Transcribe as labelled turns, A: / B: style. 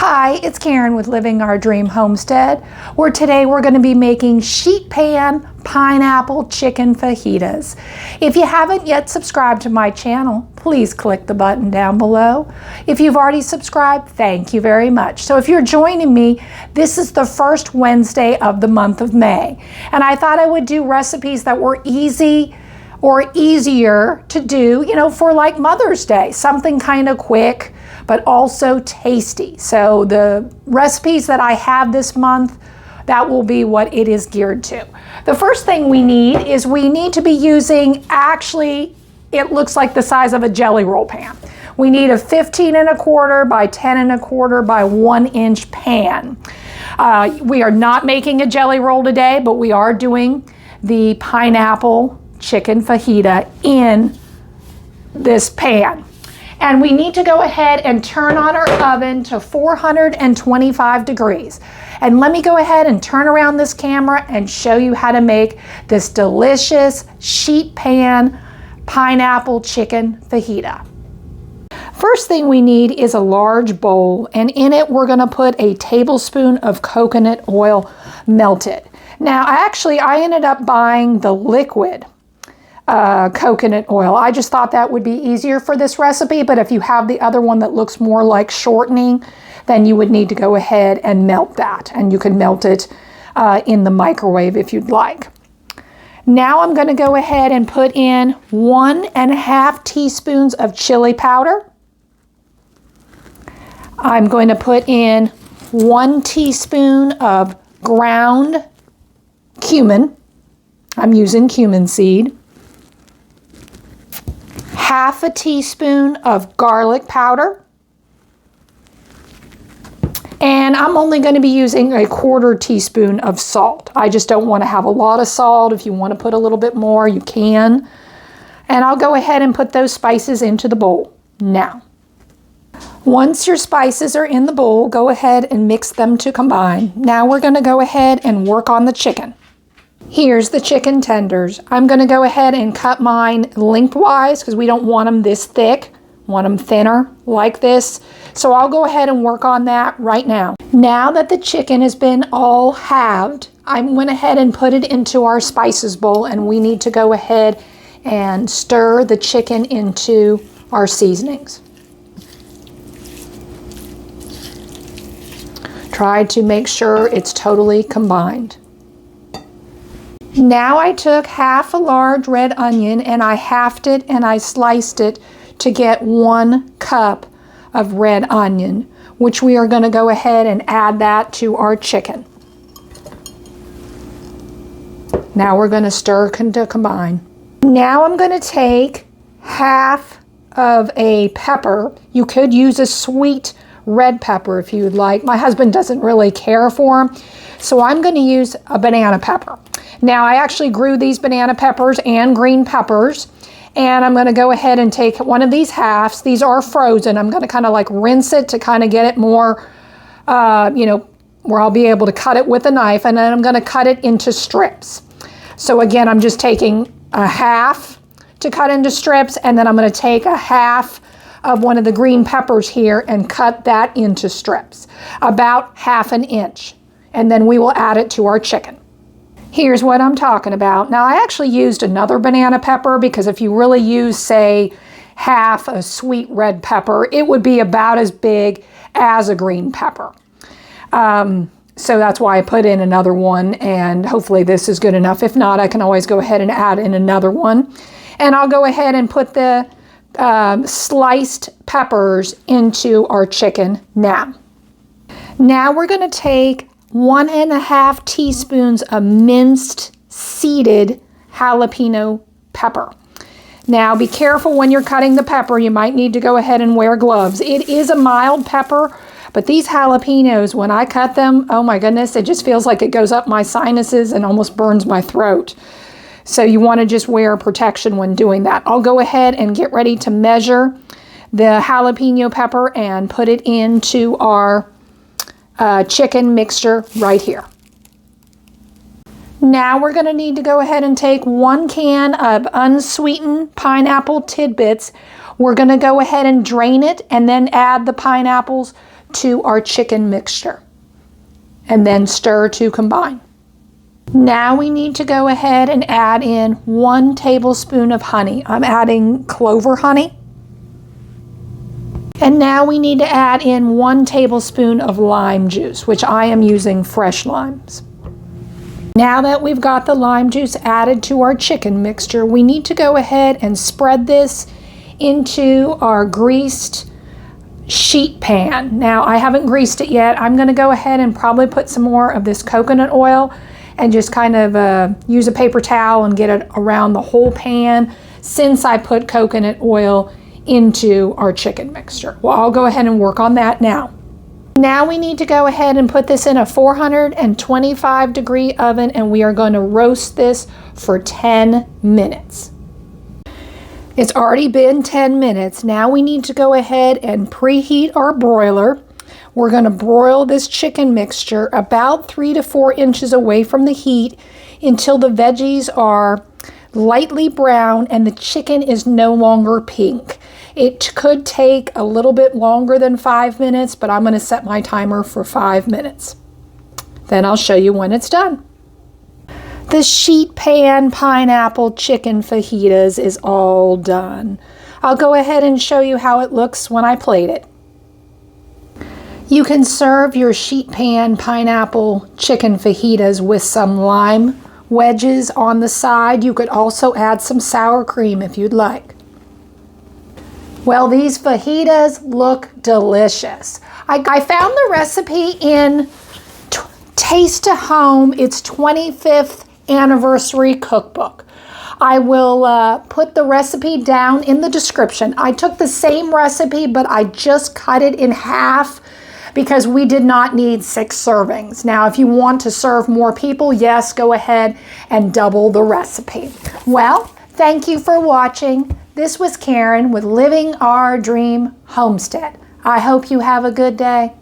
A: Hi, it's Karen with Living Our Dream Homestead, where today we're going to be making sheet pan pineapple chicken fajitas. If you haven't yet subscribed to my channel, please click the button down below. If you've already subscribed, thank you very much. So if you're joining me, this is the first Wednesday of the month of May, and I thought I would do recipes that were easy or easier to do, for like Mother's Day, something kind of quick but also tasty. So the recipes that I have this month, that will be what it is geared to. The first thing we need is we need to be using, actually, it looks like the size of a jelly roll pan. We need a 15 1/4 by 10 1/4 by 1 inch pan. We are not making a jelly roll today, but we are doing the pineapple chicken fajita in this pan. And we need to go ahead and turn on our oven to 425 degrees. And let me go ahead and turn around this camera and show you how to make this delicious sheet pan pineapple chicken fajita. First thing we need is a large bowl, and in it we're going to put a tablespoon of coconut oil melted. Now I ended up buying the liquid coconut oil. I just thought that would be easier for this recipe, but if you have the other one that looks more like shortening, then you would need to go ahead and melt that, and you can melt it in the microwave if you'd like. Now I'm going to go ahead and put in 1½ teaspoons of chili powder. I'm going to put in 1 teaspoon of ground cumin. I'm using cumin seed. 1/2 teaspoon of garlic powder. And I'm only going to be using 1/4 teaspoon of salt. I just don't want to have a lot of salt. If you want to put a little bit more, you can. And I'll go ahead and put those spices into the bowl now. Once your spices are in the bowl, go ahead and mix them to combine. Now we're going to go ahead and work on the chicken. Here's the chicken tenders. I'm going to go ahead and cut mine lengthwise because we don't want them this thick. Want them thinner like this. So I'll go ahead and work on that right now. Now that the chicken has been all halved, I went ahead and put it into our spices bowl, and we need to go ahead and stir the chicken into our seasonings. Try to make sure it's totally combined. Now I took 1/2 large red onion and I halved it and I sliced it to get 1 cup of red onion, which we are going to go ahead and add that to our chicken. Now we're going to stir to combine. Now I'm going to take 1/2 of a pepper. You could use a sweet red pepper if you'd like. My husband doesn't really care for them, so I'm going to use a banana pepper. Now I actually grew these banana peppers and green peppers, and I'm going to go ahead and take one of these halves. These are frozen. I'm going to kind of like rinse it to kind of get it more, where I'll be able to cut it with a knife, and then I'm going to cut it into strips. So again, I'm just taking a 1/2 to cut into strips, and then I'm going to take a 1/2 of one of the green peppers here and cut that into strips, about 1/2 inch, and then we will add it to our chicken. Here's what I'm talking about. Now I actually used another banana pepper because if you really use, say, 1/2 a sweet red pepper, it would be about as big as a green pepper. So that's why I put in another one, and hopefully this is good enough. If not, I can always go ahead and add in another one. And I'll go ahead and put the sliced peppers into our chicken now. Now we're going to take 1½ teaspoons of minced seeded jalapeno pepper. Now be careful when you're cutting the pepper. You might need to go ahead and wear gloves. It is a mild pepper, but these jalapenos, when I cut them, oh my goodness, it just feels like it goes up my sinuses and almost burns my throat. So you want to just wear protection when doing that. I'll go ahead and get ready to measure the jalapeno pepper and put it into our chicken mixture right here. Now we're going to need to go ahead and take 1 can of unsweetened pineapple tidbits. We're going to go ahead and drain it and then add the pineapples to our chicken mixture and then stir to combine. Now we need to go ahead and add in 1 tablespoon of honey. I'm adding clover honey. And now we need to add in 1 tablespoon of lime juice, which I am using fresh limes. Now that we've got the lime juice added to our chicken mixture, we need to go ahead and spread this into our greased sheet pan. Now I haven't greased it yet. I'm going to go ahead and probably put some more of this coconut oil and just kind of use a paper towel and get it around the whole pan since I put coconut oil into our chicken mixture. Well, I'll go ahead and work on that now. Now we need to go ahead and put this in a 425-degree oven, and we are going to roast this for 10 minutes. It's already been 10 minutes. Now we need to go ahead and preheat our broiler. We're going to broil this chicken mixture about 3 to 4 inches away from the heat until the veggies are lightly brown and the chicken is no longer pink. It could take a little bit longer than 5 minutes, but I'm going to set my timer for 5 minutes. Then I'll show you when it's done. The sheet pan pineapple chicken fajitas is all done. I'll go ahead and show you how it looks when I plate it. You can serve your sheet pan pineapple chicken fajitas with some lime wedges on the side. You could also add some sour cream if you'd like. Well, these fajitas look delicious. I found the recipe in Taste to Home, its 25th Anniversary Cookbook. I will put the recipe down in the description. I took the same recipe, but I just cut it in half because we did not need 6 servings. Now, if you want to serve more people, yes, go ahead and double the recipe. Well, thank you for watching. This was Karen with Living Our Dream Homestead. I hope you have a good day.